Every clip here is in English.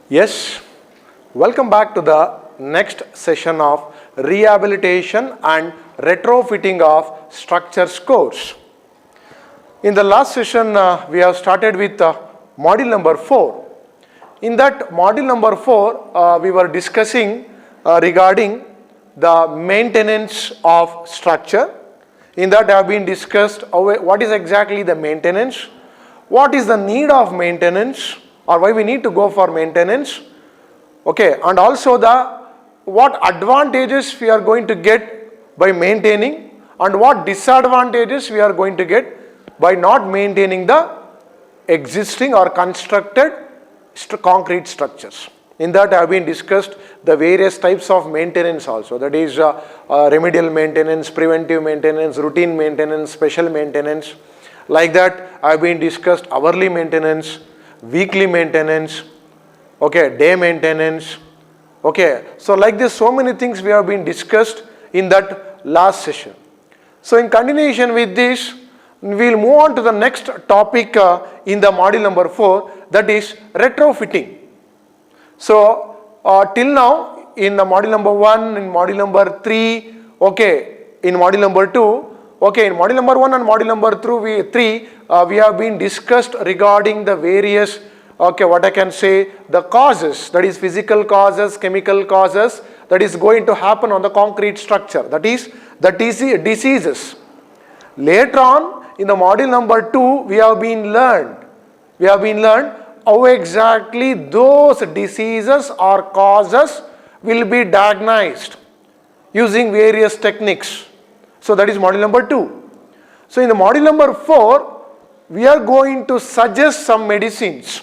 Yes, welcome back to the next session of rehabilitation and retrofitting of structures course. In the last session, we have started with module number 4. In that module number 4, we were discussing regarding the maintenance of structure. In that have been discussed what is exactly the maintenance, what is the need of maintenance or why we need to go for maintenance, okay, and also what advantages we are going to get by maintaining and what disadvantages we are going to get by not maintaining the existing or constructed concrete structures. In that have been discussed the various types of maintenance also, that is remedial maintenance, preventive maintenance, routine maintenance, special maintenance. Like that have been discussed hourly maintenance, weekly maintenance, okay, day maintenance, okay. So like this, so many things we have been discussed in that last session. So in continuation with this, we will move on to the next topic in the module number 4, that is retrofitting. So till now in the module number 1, in module number 3, okay, in module number 2, okay, in module number 1 and module number 3, we have been discussed regarding the various, okay, what I can say, the causes, that is physical causes, chemical causes, that is going to happen on the concrete structure, that is the diseases. Later on in the module number 2, we have been learned how exactly those diseases or causes will be diagnosed using various techniques. So that is module number 2. So in the module number 4, we are going to suggest some medicines,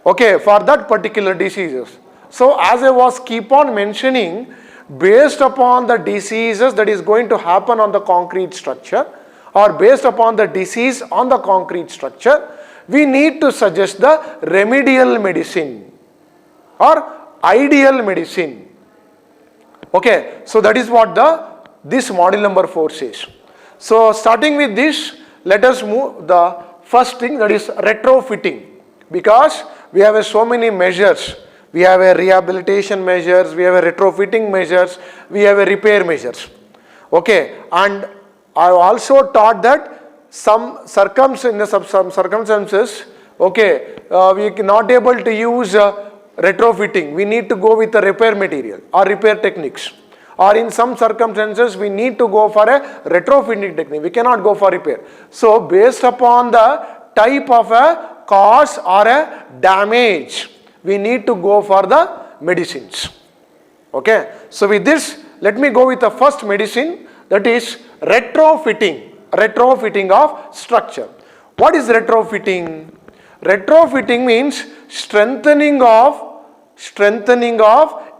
okay, for that particular diseases. So as I was keep on mentioning, based upon the diseases that is going to happen on the concrete structure or based upon the disease on the concrete structure, we need to suggest the remedial medicine or ideal medicine. Okay, so that is what this module number 4 says. So starting with this, let us move the first thing, that is retrofitting, because we have so many measures. We have a rehabilitation measures, we have a retrofitting measures, we have a repair measures. Okay, and I have also taught that some circumstances, okay, we are not able to use retrofitting. We need to go with the repair material or repair techniques. Or in some circumstances, we need to go for a retrofitting technique. We cannot go for repair. So based upon the type of a cause or a damage, we need to go for the medicines. Okay. So with this, let me go with the first medicine, that is retrofitting. Retrofitting of structure. What is retrofitting? Retrofitting means strengthening of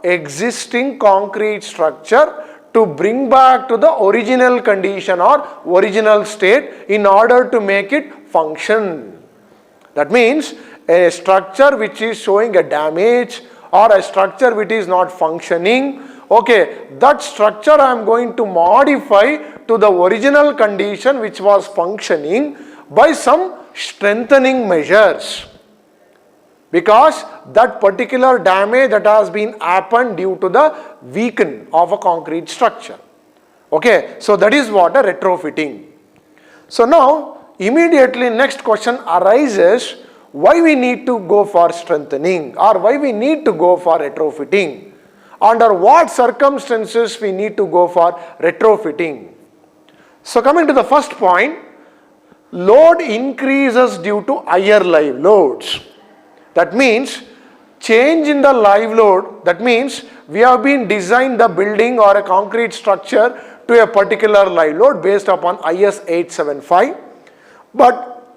existing concrete structure to bring back to the original condition or original state in order to make it function. That means a structure which is showing a damage or a structure which is not functioning, okay, that structure I am going to modify to the original condition which was functioning by some strengthening measures, because that particular damage that has been happened due to the weakening of a concrete structure. Okay, so that is what a retrofitting. So now immediately next question arises, why we need to go for strengthening or why we need to go for retrofitting? Under what circumstances we need to go for retrofitting? So coming to the first point, load increases due to higher live loads. That means change in the live load, that means we have been designed the building or a concrete structure to a particular live load based upon IS 875, but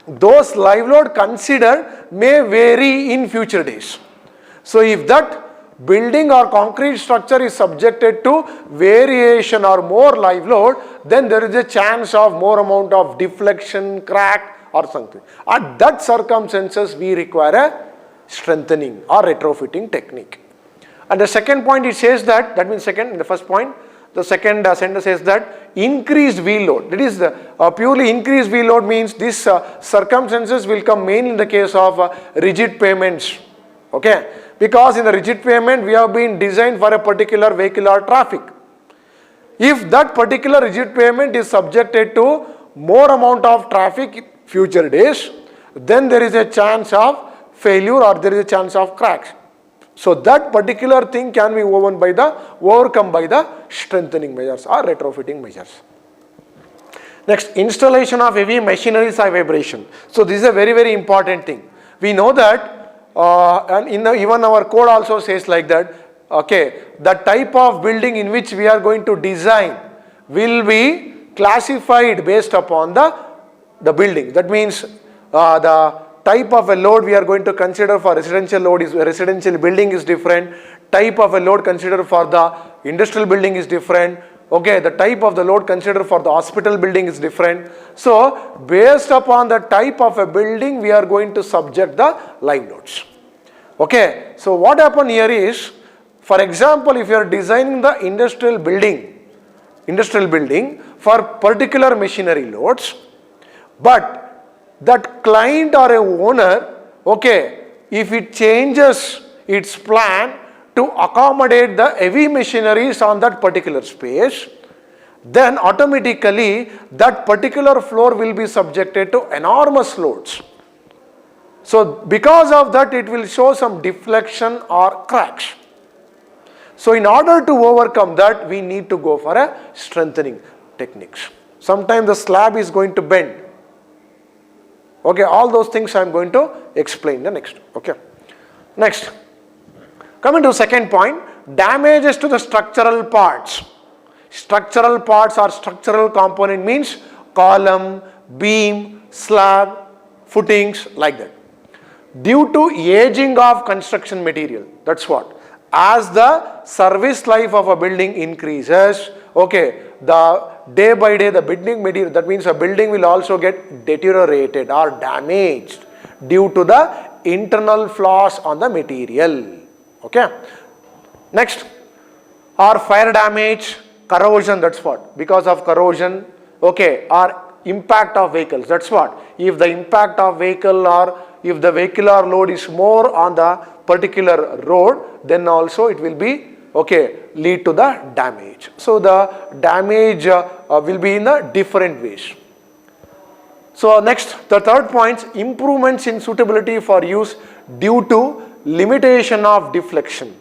those live load considered may vary in future days. So if that building or concrete structure is subjected to variation or more live load, then there is a chance of more amount of deflection, crack or something. At that circumstances, we require a strengthening or retrofitting technique. And the second point, it says that means second, in the first point, the second sentence says that increased wheel load. That is the purely increased wheel load means this circumstances will come mainly in the case of rigid pavements. Okay, because in the rigid pavement we have been designed for a particular vehicle or traffic. If that particular rigid pavement is subjected to more amount of traffic future days, then there is a chance of failure or there is a chance of cracks. So that particular thing can be overcome by the strengthening measures or retrofitting measures. Next, installation of heavy machineries or vibration. So this is a very, very important thing. We know that and even our code also says like that, okay, the type of building in which we are going to design will be classified based upon the building. That means the type of a load we are going to consider for residential load is residential building is different. Type of a load considered for the industrial building is different. Okay, the type of the load considered for the hospital building is different. So based upon the type of a building, we are going to subject the live loads. Okay, so what happened here is, for example, if you are designing the industrial building for particular machinery loads, but that client or a owner, okay, if it changes its plan to accommodate the heavy machineries on that particular space, then automatically that particular floor will be subjected to enormous loads. So because of that, it will show some deflection or cracks. So in order to overcome that, we need to go for a strengthening techniques. Sometimes the slab is going to bend. Okay, all those things I am going to explain the next. Okay. Next, coming to second point, damages to the structural parts. Structural parts or structural component means column, beam, slab, footings, like that. Due to aging of construction material, that's what. As the service life of a building increases, okay, the day by day the building material, that means a building will also get deteriorated or damaged due to the internal flaws on the material. Okay. Next, or fire damage, corrosion, that's what. Because of corrosion, okay, or impact of vehicles, that's what. If the impact of vehicle or if the vehicular load is more on the particular road, then also it will be, okay, lead to the damage. So the damage will be in the different ways. So next, the third point, improvements in suitability for use due to limitation of deflection.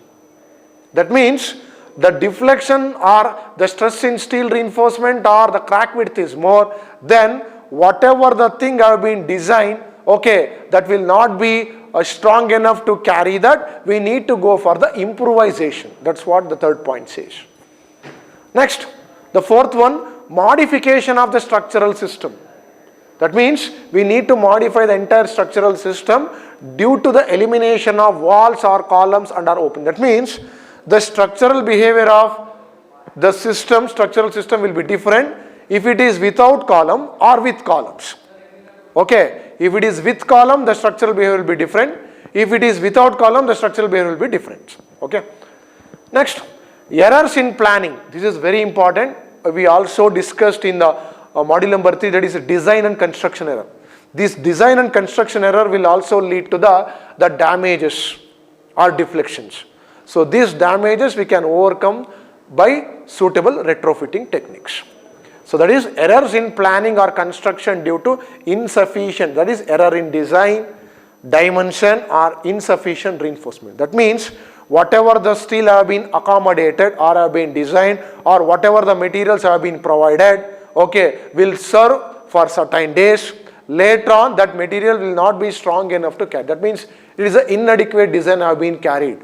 That means the deflection or the stress in steel reinforcement or the crack width is more, then whatever the thing have been designed, okay, that will not be strong enough to carry that. We need to go for the improvisation. That's what the third point says. Next, the fourth one, modification of the structural system. That means we need to modify the entire structural system due to the elimination of walls or columns and are open. That means the structural behavior of the system, structural system will be different if it is without column or with columns. Okay, if it is with column, the structural behavior will be different. If it is without column, the structural behavior will be different. Okay. Next, errors in planning. This is very important. We also discussed in the module number 3, that is design and construction error. This design and construction error will also lead to the damages or deflections. So these damages we can overcome by suitable retrofitting techniques. So that is errors in planning or construction due to insufficient, that is error in design, dimension or insufficient reinforcement. That means whatever the steel have been accommodated or have been designed or whatever the materials have been provided, okay, will serve for certain days. Later on that material will not be strong enough to carry. That means it is an inadequate design have been carried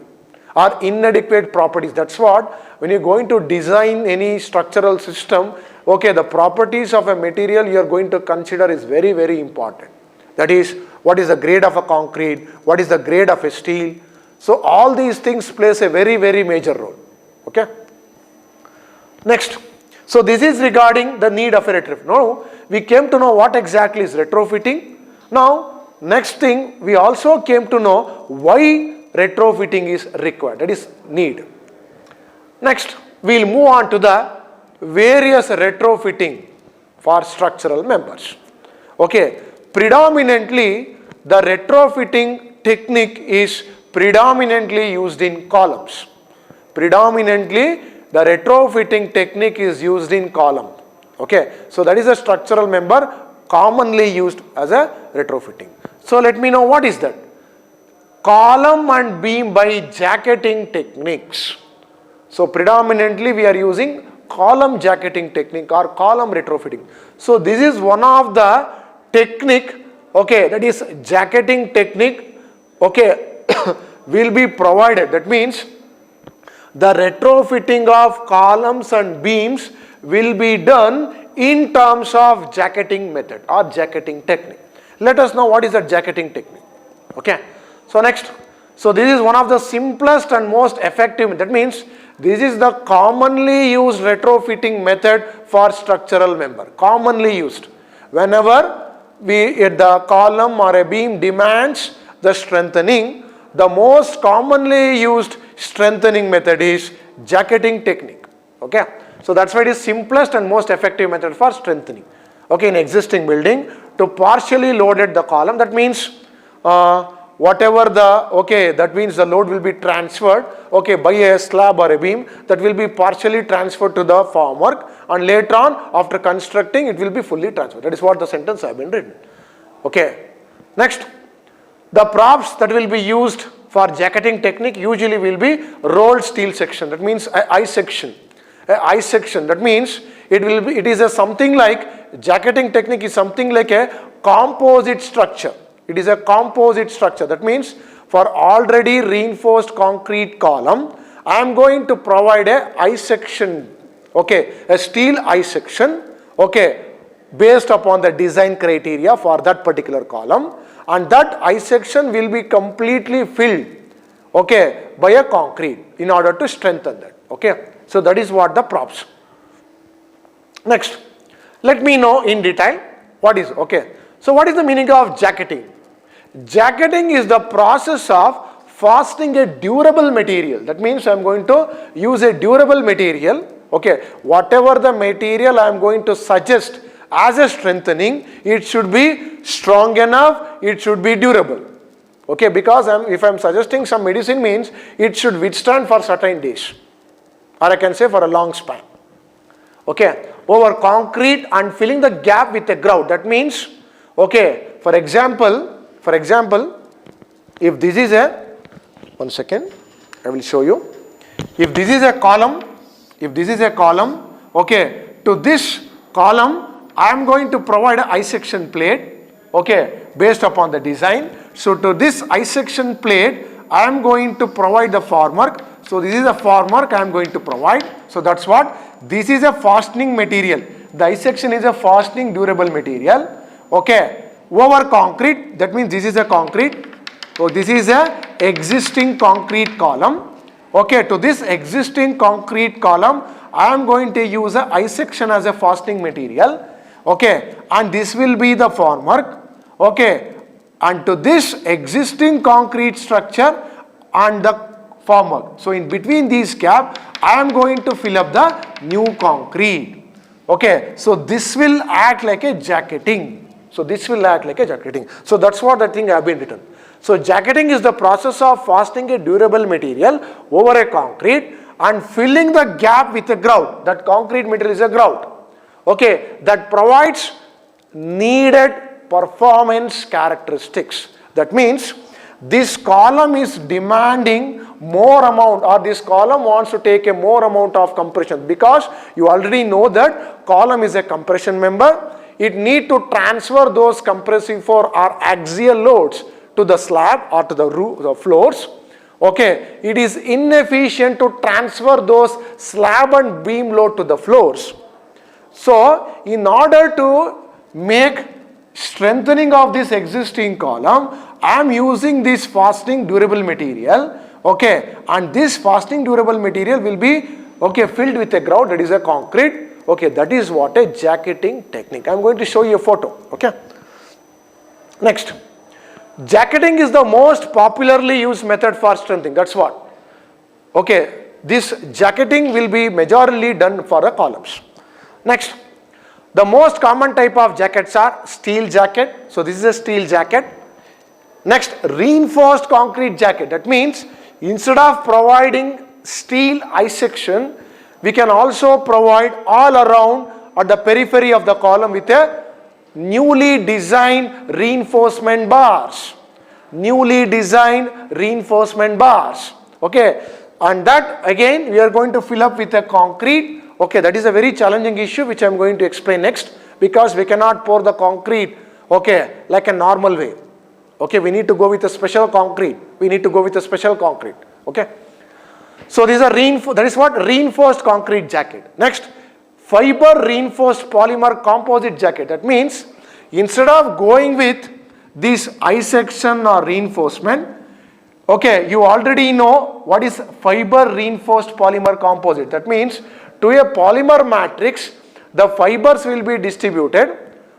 or inadequate properties. That's what, when you're going to design any structural system, okay, the properties of a material you are going to consider is very, very important. That is, what is the grade of a concrete, what is the grade of a steel. So all these things plays a very, very major role. Okay. Next, so this is regarding the need of a retrofit. Now we came to know what exactly is retrofitting. Now next thing, we also came to know why retrofitting is required, that is need. Next, we will move on to the various retrofitting for structural members. Okay, predominantly the retrofitting technique is predominantly used in columns. Predominantly, the retrofitting technique is used in column. Okay, so that is a structural member commonly used as a retrofitting. So let me know what is that. Column and beam by jacketing techniques. So predominantly we are using column jacketing technique or column retrofitting. So this is one of the technique, okay, that is jacketing technique, okay, will be provided. That means the retrofitting of columns and beams will be done in terms of jacketing method or jacketing technique. Let us know what is the jacketing technique. Okay. So next, so this is one of the simplest and most effective. That means this is the commonly used retrofitting method for structural member. Commonly used. Whenever the column or a beam demands the strengthening, the most commonly used strengthening method is jacketing technique. Okay. So that's why it is simplest and most effective method for strengthening. Okay, in existing building to partially loaded the column. That means whatever the, okay, that means the load will be transferred, okay, by a slab or a beam that will be partially transferred to the formwork, and later on after constructing it will be fully transferred. That is what the sentence have been written. Okay. Next, the props that will be used for jacketing technique usually will be rolled steel section. That means I section. I section. That means it will be, it is a something like, jacketing technique is something like a composite structure. It is a composite structure. That means for already reinforced concrete column, I am going to provide a I section, okay, a steel I section, okay, based upon the design criteria for that particular column, and that I section will be completely filled, okay, by a concrete in order to strengthen that. Okay. So that is what the props. Next, let me know in detail what is, okay. So what is the meaning of jacketing? Jacketing is the process of fastening a durable material. That means I am going to use a durable material, okay. Whatever the material I am going to suggest as a strengthening, it should be strong enough, it should be durable. Okay, because if I am suggesting some medicine means it should withstand for certain days, or I can say for a long span. Okay, over concrete and filling the gap with a grout. That means, okay, for example, if this is a, one second, I will show you. If this is a column, okay, to this column I am going to provide a I section plate, okay, based upon the design. So to this I section plate I am going to provide the formwork. So this is a formwork I am going to provide. So that's what, this is a fastening material. The I section is a fastening durable material, okay, over concrete. That means this is a concrete. So this is a existing concrete column. Okay, to this existing concrete column I am going to use a I section as a fastening material. Okay, and this will be the formwork. Okay, and to this existing concrete structure and the formwork. So in between these gap I am going to fill up the new concrete. Okay, so this will act like a jacketing. So this will act like a jacketing. So that's what the thing have been written. So jacketing is the process of fastening a durable material over a concrete and filling the gap with a grout. That concrete material is a grout. Okay, that provides needed performance characteristics. That means this column is demanding more amount, or this column wants to take a more amount of compression, because you already know that column is a compression member. It need to transfer those compressive force or axial loads to the slab or to the roof, the floors. Okay, it is inefficient to transfer those slab and beam load to the floors. So in order to make strengthening of this existing column, I am using this fastening durable material. Okay, and this fastening durable material will be, okay, filled with a grout, that is a concrete. Okay, that is what a jacketing technique. I am going to show you a photo. Okay. Next, jacketing is the most popularly used method for strengthening. That's what. Okay, this jacketing will be majorly done for the columns. Next, the most common type of jackets are steel jacket. So this is a steel jacket. Next, reinforced concrete jacket. That means instead of providing steel I section, we can also provide all around at the periphery of the column with a newly designed reinforcement bars. Newly designed reinforcement bars. Okay, and that again we are going to fill up with a concrete. Okay, that is a very challenging issue which I am going to explain next, because we cannot pour the concrete, okay, like a normal way. Okay, we need to go with a special concrete. We need to go with a special concrete. Okay. So these are that is what reinforced concrete jacket. Next, fiber reinforced polymer composite jacket. That means instead of going with this I section or reinforcement, okay, you already know what is fiber reinforced polymer composite. That means to a polymer matrix, the fibers will be distributed,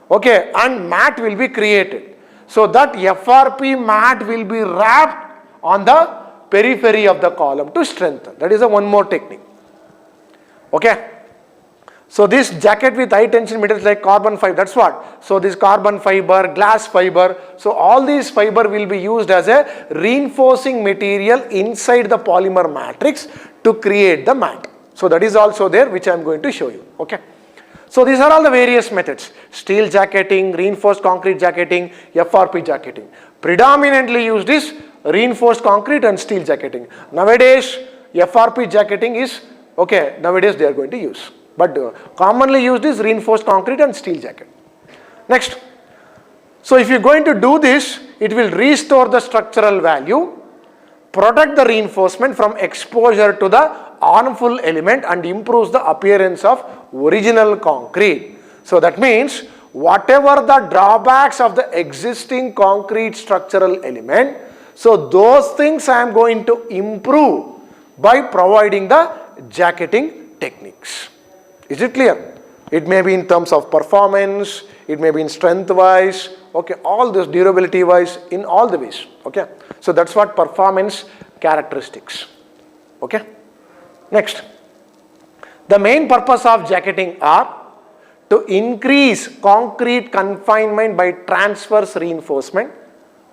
okay, and mat will be created. So that FRP mat will be wrapped on the periphery of the column to strengthen. That is a one more technique. Okay. So this jacket with high tension materials like carbon fiber, that's what. So this carbon fiber, glass fiber, so all these fiber will be used as a reinforcing material inside the polymer matrix to create the mat. So that is also there, which I am going to show you. Okay. So these are all the various methods: steel jacketing, reinforced concrete jacketing, FRP jacketing. Predominantly used is reinforced concrete and steel jacketing. Nowadays FRP jacketing is, okay, nowadays they are going to use. But commonly used is reinforced concrete and steel jacket. Next. So if you are going to do this, it will restore the structural value, protect the reinforcement from exposure to the harmful element, and improves the appearance of original concrete. So that means whatever the drawbacks of the existing concrete structural element, so those things I am going to improve by providing the jacketing techniques. Is it clear? It may be in terms of performance, it may be in strength wise, okay, all this durability wise, in all the ways. Okay. So that's what performance characteristics. Okay. Next, the main purpose of jacketing are to increase concrete confinement by transverse reinforcement,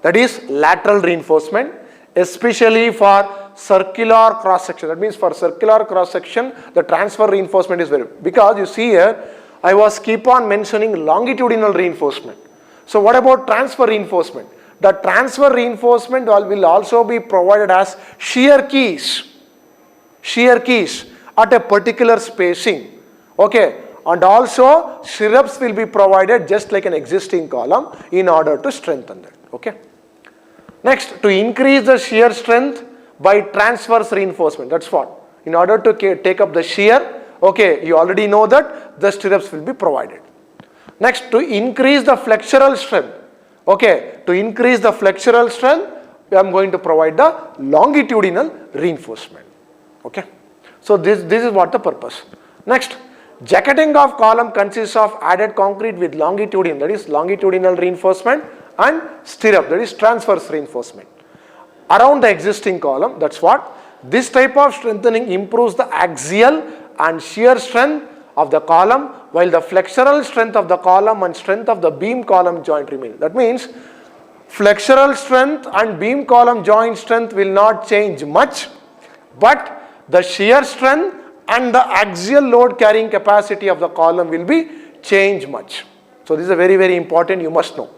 that is lateral reinforcement, especially for circular cross section. That means for circular cross section, the transfer reinforcement is very, because you see here, I was keep on mentioning longitudinal reinforcement. So what about transfer reinforcement? The transfer reinforcement will also be provided as shear keys at a particular spacing. Okay, and also stirrups will be provided just like an existing column in order to strengthen that. Okay. Next, to increase the shear strength by transverse reinforcement. That's what. In order to take up the shear, okay, you already know that the stirrups will be provided. Next, to increase the flexural strength. Okay, to increase the flexural strength, I am going to provide the longitudinal reinforcement. Okay. So this is what the purpose. Next, jacketing of column consists of added concrete with longitudinal, that is longitudinal reinforcement, and stirrup, that is transverse reinforcement around the existing column. That's what. This type of strengthening improves the axial and shear strength of the column, while the flexural strength of the column and strength of the beam column joint remain. That means flexural strength and beam column joint strength will not change much, but the shear strength and the axial load carrying capacity of the column will be changed much. So this is a very, very important, you must know.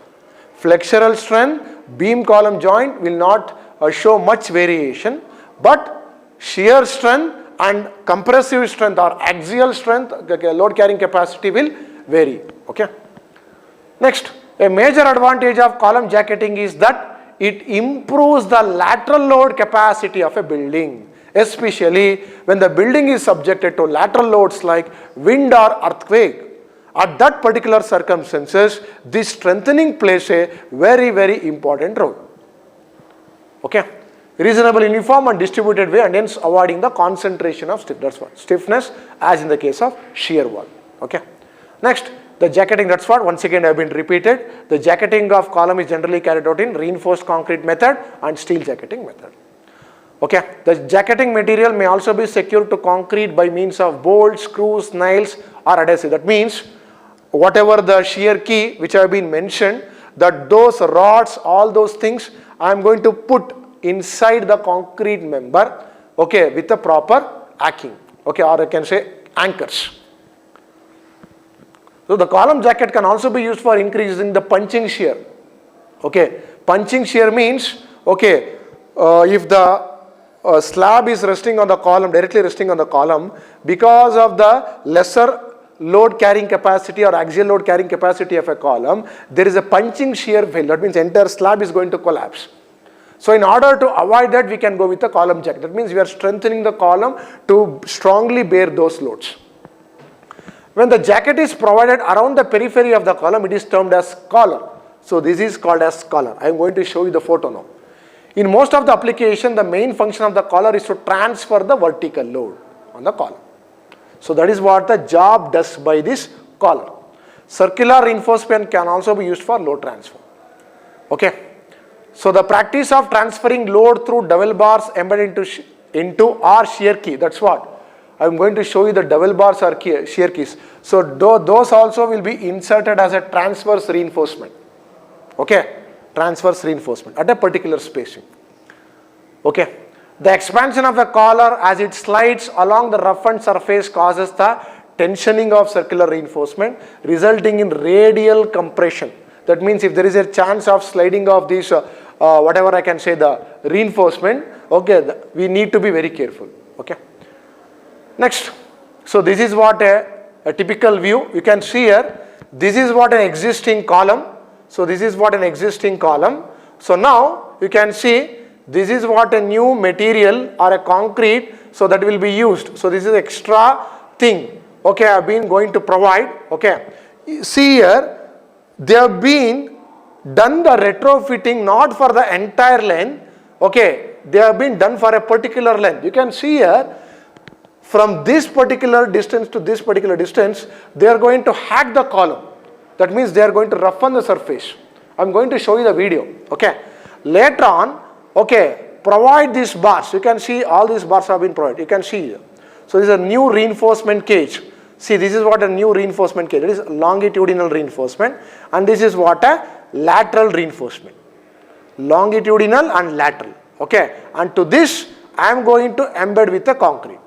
Flexural strength, beam column joint will not show much variation, but shear strength and compressive strength or axial strength, load carrying capacity will vary. Okay. Next, a major advantage of column jacketing is that it improves the lateral load capacity of a building, especially when the building is subjected to lateral loads like wind or earthquake. At that particular circumstances, this strengthening plays a very, very important role. Okay. Reasonable, uniform and distributed way, and hence avoiding the concentration of stiffness. That's what. Stiffness as in the case of shear wall. Okay. Next, the jacketing, that's what, once again I have been repeated. The jacketing of column is generally carried out in reinforced concrete method and steel jacketing method. Okay. The jacketing material may also be secured to concrete by means of bolts, screws, nails or adhesive. That means whatever the shear key which have been mentioned, that those rods, all those things I am going to put inside the concrete member, okay, with the proper arcing, okay, or I can say anchors. So the column jacket can also be used for increasing the punching shear. Okay, punching shear means, okay, if the slab is resting on the column, directly resting on the column, because of the lesser load carrying capacity or axial load carrying capacity of a column, there is a punching shear failure. That means entire slab is going to collapse. So in order to avoid that, we can go with the column jacket. That means we are strengthening the column to strongly bear those loads. When the jacket is provided around the periphery of the column, it is termed as collar. So this is called as collar. I am going to show you the photo now. In most of the application, the main function of the collar is to transfer the vertical load on the column. So that is what the job does by this collar. Circular reinforcement can also be used for load transfer. Okay. So the practice of transferring load through double bars embedded into or shear key. That's what I am going to show you, the double bars or shear keys. So those also will be inserted as a transverse reinforcement. Okay, transverse reinforcement at a particular spacing. Okay, the expansion of the collar as it slides along the roughened surface causes the tensioning of circular reinforcement, resulting in radial compression. That means if there is a chance of sliding of this, whatever I can say, the reinforcement, okay, we need to be very careful. Okay. Next, so this is what a typical view. You can see here, this is what an existing column. So this is what an existing column. So now you can see this is what a new material or a concrete, so that will be used. So this is extra thing, okay, I have been going to provide. Okay, see here, they have been done the retrofitting not for the entire length, okay, they have been done for a particular length. You can see here, from this particular distance to this particular distance, they are going to hack the column. That means they are going to roughen the surface. I am going to show you the video. Okay. Later on, okay, provide these bars. You can see all these bars have been provided. You can see here. So this is a new reinforcement cage. See, this is what a new reinforcement cage. It is longitudinal reinforcement, and this is what a lateral reinforcement. Longitudinal and lateral. Okay. And to this, I am going to embed with the concrete.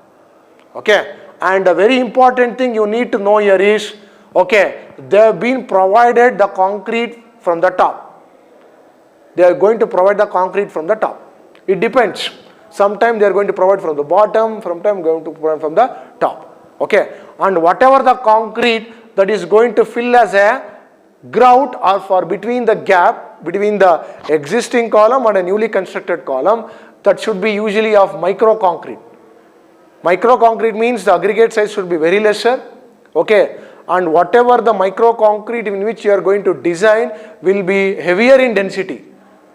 Okay. And a very important thing you need to know here is, okay, they have been provided the concrete from the top. They are going to provide the concrete from the top. It depends. Sometimes they are going to provide from the bottom, sometimes going to provide from the top. Okay. And whatever the concrete that is going to fill as a grout or for between the gap between the existing column and a newly constructed column, that should be usually of micro concrete. Micro concrete means the aggregate size should be very lesser. Okay. And whatever the micro concrete in which you are going to design will be heavier in density.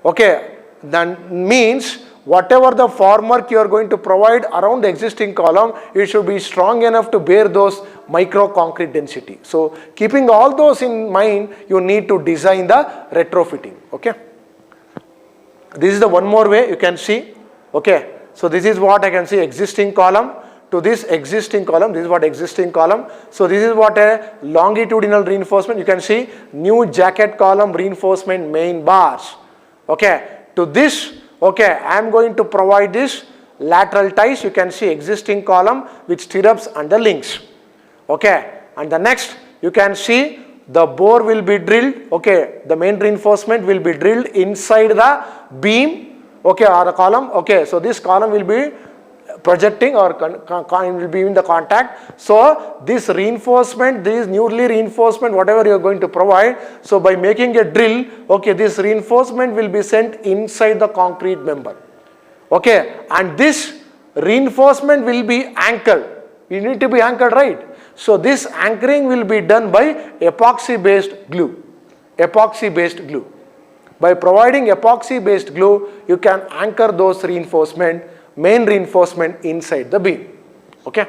Okay, that means whatever the formwork you are going to provide around the existing column, it should be strong enough to bear those micro concrete density. So keeping all those in mind, you need to design the retrofitting. Okay, this is the one more way you can see. Okay, so this is what I can see, existing column to this existing column. This is what existing column. So this is what a longitudinal reinforcement. You can see new jacket column reinforcement main bars. Okay, to this, okay, I am going to provide this lateral ties. You can see existing column with stirrups and the links. Okay, and the next you can see the bore will be drilled. Okay, the main reinforcement will be drilled inside the beam. Okay, or a column. Okay, so this column will be projecting or will be in the contact. So this reinforcement, this newly reinforcement, whatever you are going to provide, so by making a drill, okay, this reinforcement will be sent inside the concrete member. Okay, and this reinforcement will be anchored. You need to be anchored, right? So this anchoring will be done by epoxy based glue. Epoxy based glue. By providing epoxy based glue, you can anchor those main reinforcement inside the beam. Okay.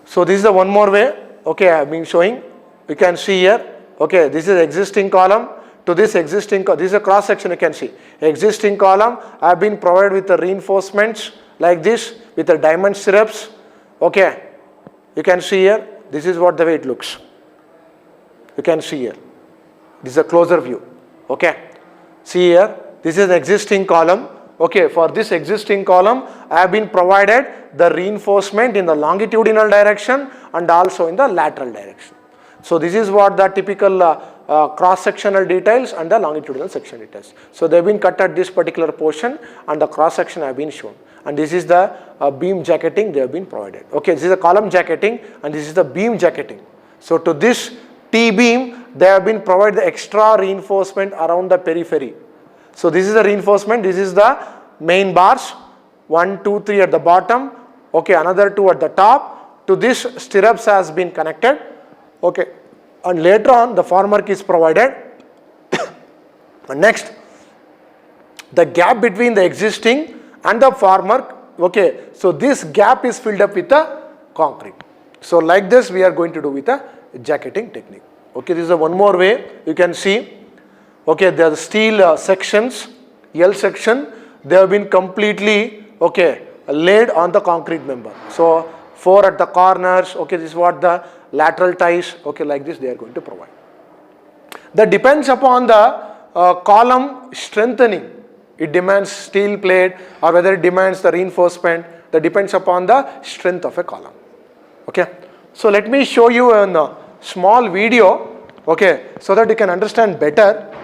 So this is the one more way. Okay, I have been showing. You can see here. Okay, this is existing column to this existing. This is a cross section. You can see existing column. I have been provided with the reinforcements like this with the diamond stirrups. Okay, you can see here. This is what the way it looks. You can see here. This is a closer view. Okay. See here, this is the existing column. Okay, for this existing column, I have been provided the reinforcement in the longitudinal direction and also in the lateral direction. So this is what the typical cross-sectional details and the longitudinal section details. So they have been cut at this particular portion and the cross-section have been shown. And this is the beam jacketing they have been provided. Okay, this is the column jacketing and this is the beam jacketing. So to this T-beam, they have been provided the extra reinforcement around the periphery. So this is the reinforcement, this is the main bars, 1, 2, 3 at the bottom, okay, another 2 at the top. To this stirrups has been connected, okay, and later on the formwork is provided. And next, the gap between the existing and the formwork, okay, so this gap is filled up with the concrete. So like this we are going to do with a jacketing technique. Okay, this is one more way you can see. Okay, there are the steel sections, L section, they have been completely, okay, laid on the concrete member. So 4 at the corners, okay, this is what the lateral ties, okay, like this they are going to provide. That depends upon the column strengthening. It demands steel plate or whether it demands the reinforcement, that depends upon the strength of a column. Okay, so let me show you a small video, okay, so that you can understand better.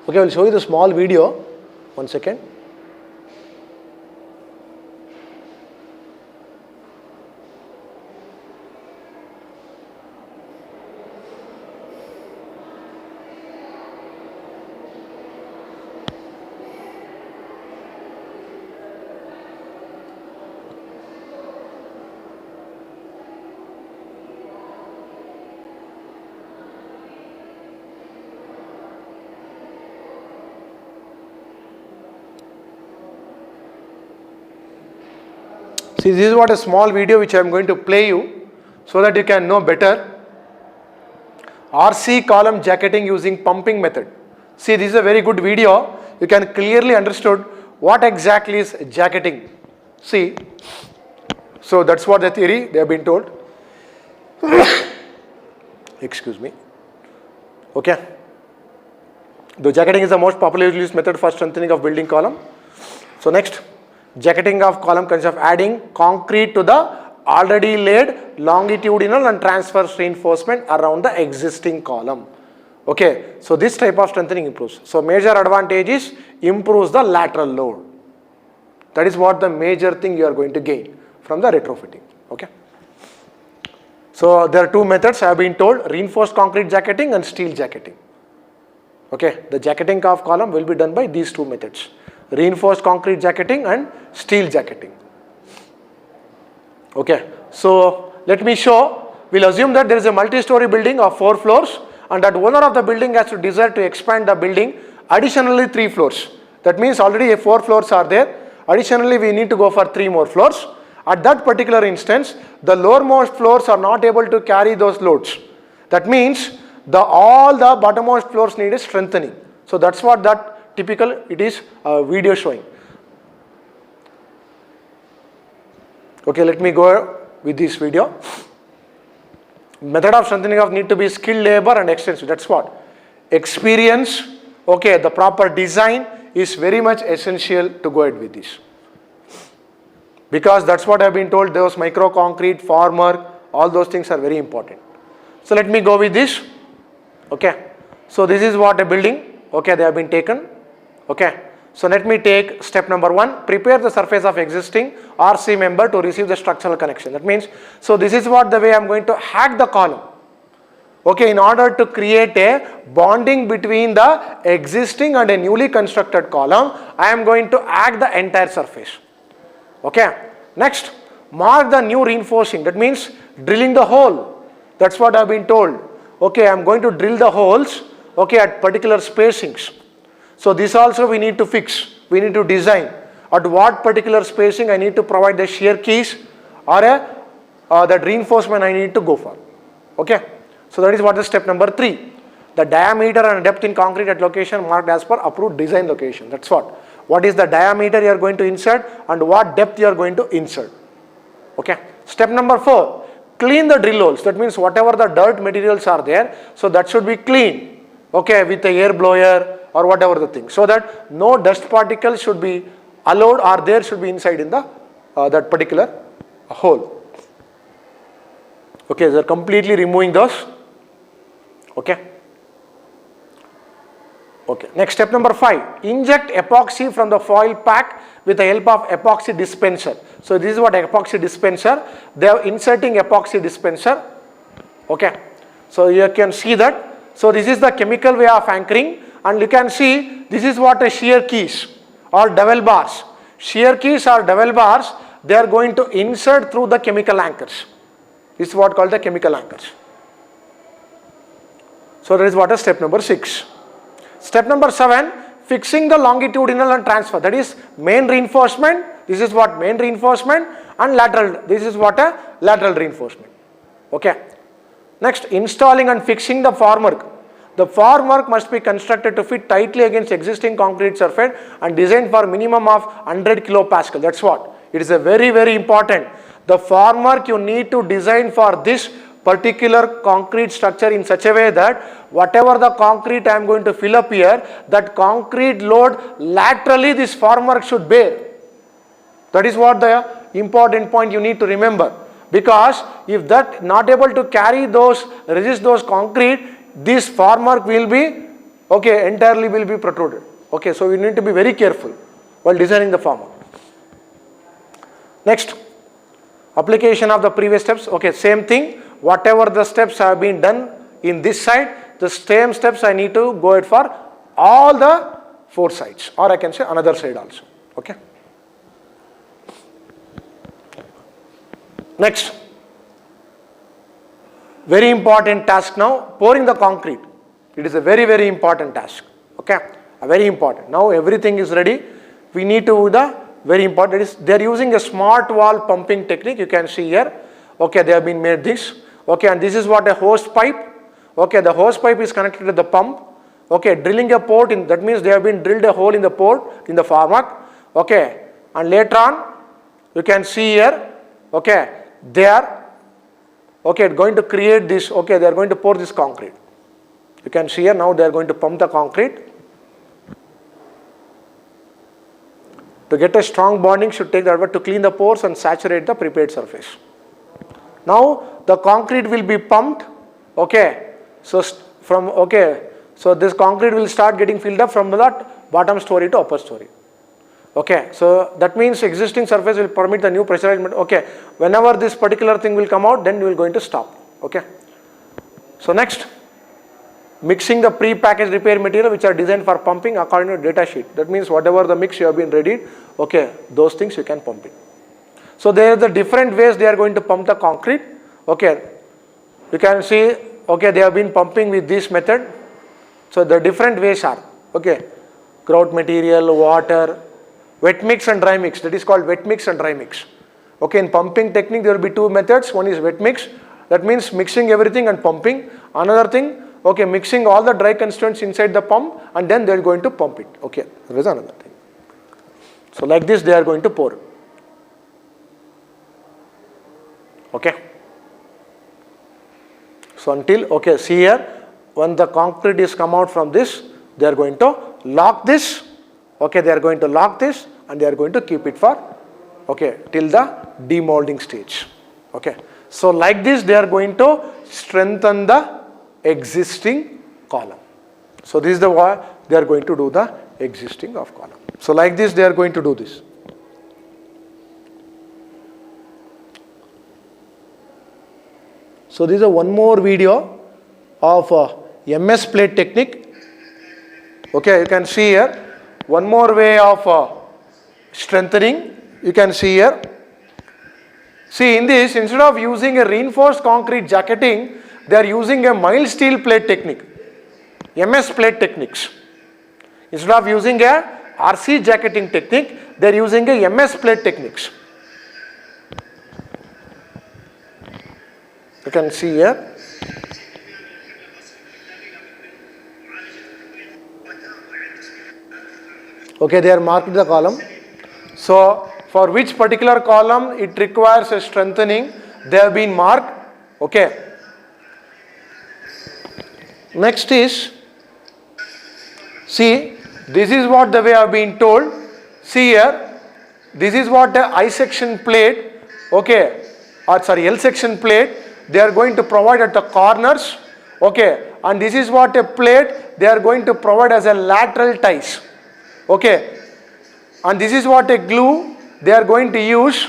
Okay, I will show you the small video. 1 second. See, this is what a small video which I am going to play you so that you can know better. RC column jacketing using pumping method. See, this is a very good video. You can clearly understood what exactly is jacketing. See, so that's what the theory they have been told. Excuse me. Okay. The jacketing is the most popularly used method for strengthening of building column. So next. Jacketing of column consists of adding concrete to the already laid longitudinal and transverse reinforcement around the existing column. Okay, so this type of strengthening improves. So major advantage is improves the lateral load. That is what the major thing you are going to gain from the retrofitting. Okay. So there are two methods I have been told: reinforced concrete jacketing and steel jacketing. Okay, the jacketing of column will be done by these two methods: reinforced concrete jacketing and steel jacketing. Okay, so let me show. We'll assume that there is a multi-story building of 4 floors and that owner of the building has to desire to expand the building additionally 3 floors. That means already 4 floors are there. Additionally, we need to go for 3 more floors. At that particular instance, the lowermost floors are not able to carry those loads. That means all the bottommost floors need a strengthening. So that's what that typical it is video showing. Okay, let me go with this video. Method of strengthening of need to be skilled labor and extensive. That's what experience. Okay, the proper design is very much essential to go ahead with this, because that's what I've been told. Those micro concrete, formwork, all those things are very important. So let me go with this. Okay, so this is what a building. Okay, they have been taken. Okay, so let me take step number 1. Prepare the surface of existing RC member to receive the structural connection. That means, so this is what the way I'm going to hack the column. Okay, in order to create a bonding between the existing and a newly constructed column, I am going to hack the entire surface. Okay, next, mark the new reinforcing. That means drilling the hole. That's what I've been told. Okay, I'm going to drill the holes, okay, at particular spacings. So this also we need to fix. We need to design at what particular spacing I need to provide the shear keys or that reinforcement I need to go for. Okay, so that is what is step number 3. The diameter and depth in concrete at location marked as per approved design location. That's what. What is the diameter you are going to insert and what depth you are going to insert. Okay. Step number 4, clean the drill holes. That means whatever the dirt materials are there, so that should be clean. Okay, with the air blower or whatever the thing, so that no dust particles should be allowed or there should be inside in the that particular hole. Okay, they are completely removing those. Okay. Okay. Next, step number 5. Inject epoxy from the foil pack with the help of epoxy dispenser. So this is what epoxy dispenser. They are inserting epoxy dispenser. Okay. So you can see that. So this is the chemical way of anchoring, and you can see this is what a shear keys or dowel bars. Shear keys or dowel bars, they are going to insert through the chemical anchors. This is what called the chemical anchors. So that is what is step number 6. Step number 7, fixing the longitudinal and transfer. That is main reinforcement. This is what main reinforcement, and lateral. This is what a lateral reinforcement. Okay. Next, installing and fixing the formwork. The formwork must be constructed to fit tightly against existing concrete surface and designed for minimum of 100 kilopascal. That's what. It is a very, very important. The formwork you need to design for this particular concrete structure in such a way that whatever the concrete I am going to fill up here, that concrete load laterally this formwork should bear. That is what the important point you need to remember. Because if that not able to carry those, resist those concrete, this formwork will be, okay, entirely will be protruded. Okay, so we need to be very careful while designing the formwork. Next, application of the previous steps. Okay, same thing. Whatever the steps have been done in this side, the same steps I need to go ahead for all the 4 sides, or I can say another side also. Okay. Next, very important task now, pouring the concrete. It is a very, very important task. Okay, very important. Now everything is ready. We need to do the very important is they are using a smart wall pumping technique. You can see here. Okay, they have been made this. Okay, and this is what a hose pipe. Okay, the hose pipe is connected to the pump. Okay, drilling a port in, that means they have been drilled a hole in the port in the formwork. Okay, and later on you can see here. Okay, they are going to create this. Okay, they are going to pour this concrete. You can see here now they are going to pump the concrete. To get a strong bonding should take that, but to clean the pores and saturate the prepared surface. Now the concrete will be pumped. Okay, so so this concrete will start getting filled up from the bottom story to upper story. Okay, so that means existing surface will permit the new pressurized. Okay, whenever this particular thing will come out, then you will going to stop. Okay, so next, mixing the pre-packaged repair material which are designed for pumping according to data sheet. That means whatever the mix you have been ready, okay, those things you can pump it. So there are the different ways they are going to pump the concrete. Okay, you can see, okay, they have been pumping with this method. So the different ways are, okay, grout material, water, wet mix and dry mix. That is called wet mix and dry mix. Okay, in pumping technique there will be 2 methods. One is wet mix. That means mixing everything and pumping. Another thing, okay, mixing all the dry constituents inside the pump and then they are going to pump it. Okay, there is another thing. So like this they are going to pour. Okay. So until, okay, see here, when the concrete is come out from this, they are going to lock this. Okay, they are going to lock this and they are going to keep it for, okay, till the demolding stage. Okay. So like this they are going to strengthen the existing column. So this is the way they are going to do the existing of column. So like this they are going to do this. So this is one more video of MS plate technique. Okay, you can see here one more way of strengthening. You can see here. See, in this, instead of using a reinforced concrete jacketing, they are using a mild steel plate technique, MS plate techniques. Instead of using a RC jacketing technique, they are using a MS plate techniques. You can see here. Okay, they are marked the column. So for which particular column it requires a strengthening, they have been marked. Okay. Next is See, this is what the way I have been told. See here, this is what the I section plate, okay, or sorry, L section plate, they are going to provide at the corners, okay, and this is what a plate they are going to provide as a lateral ties, okay, and this is what a glue they are going to use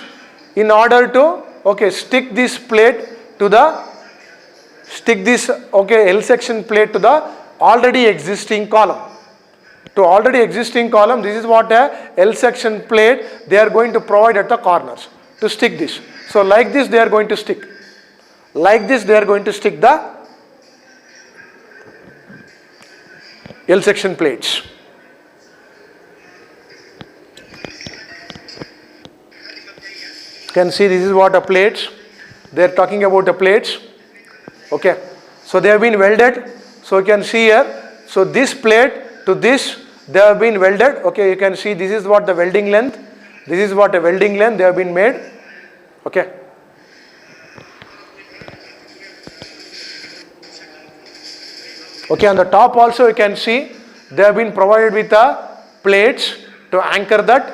in order to, okay, stick this plate to the, stick this, okay, L section plate to the already existing column. To already existing column, this is what a L section plate they are going to provide at the corners to stick this. So like this they are going to stick. Like this they are going to stick the L section plates. You can see this is what a plates. They are talking about a plates. Okay. So they have been welded. So you can see here. So this plate to this they have been welded. Okay. You can see this is what the welding length. This is what a welding length they have been made. Okay. Okay, on the top also you can see they have been provided with plates to anchor that.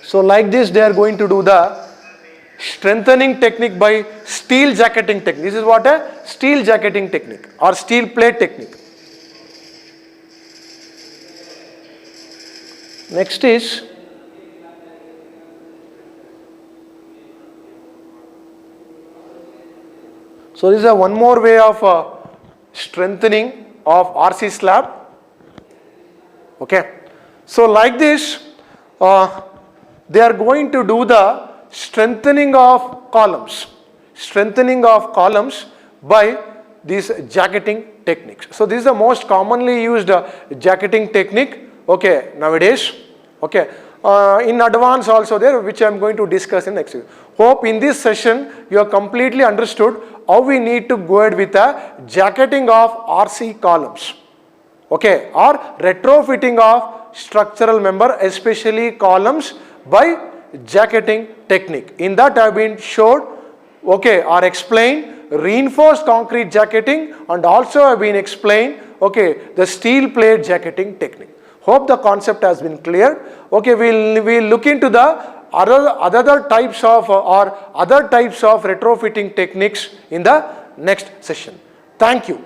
So like this they are going to do the strengthening technique by steel jacketing technique. This is what a steel jacketing technique or steel plate technique. Next is so this is one more way of strengthening of RC slab. Okay. So like this, they are going to do the strengthening of columns. Strengthening of columns by these jacketing techniques. So this is the most commonly used jacketing technique. Okay, nowadays. Okay. In advance also there, which I am going to discuss in next week. Hope in this session you have completely understood how we need to go ahead with a jacketing of RC columns, okay, or retrofitting of structural member, especially columns, by jacketing technique. In that I have been showed, okay, or explained reinforced concrete jacketing, and also I have been explained, okay, the steel plate jacketing technique. Hope the concept has been clear. Okay, we'll look into the other types of other types of retrofitting techniques in the next session. Thank you.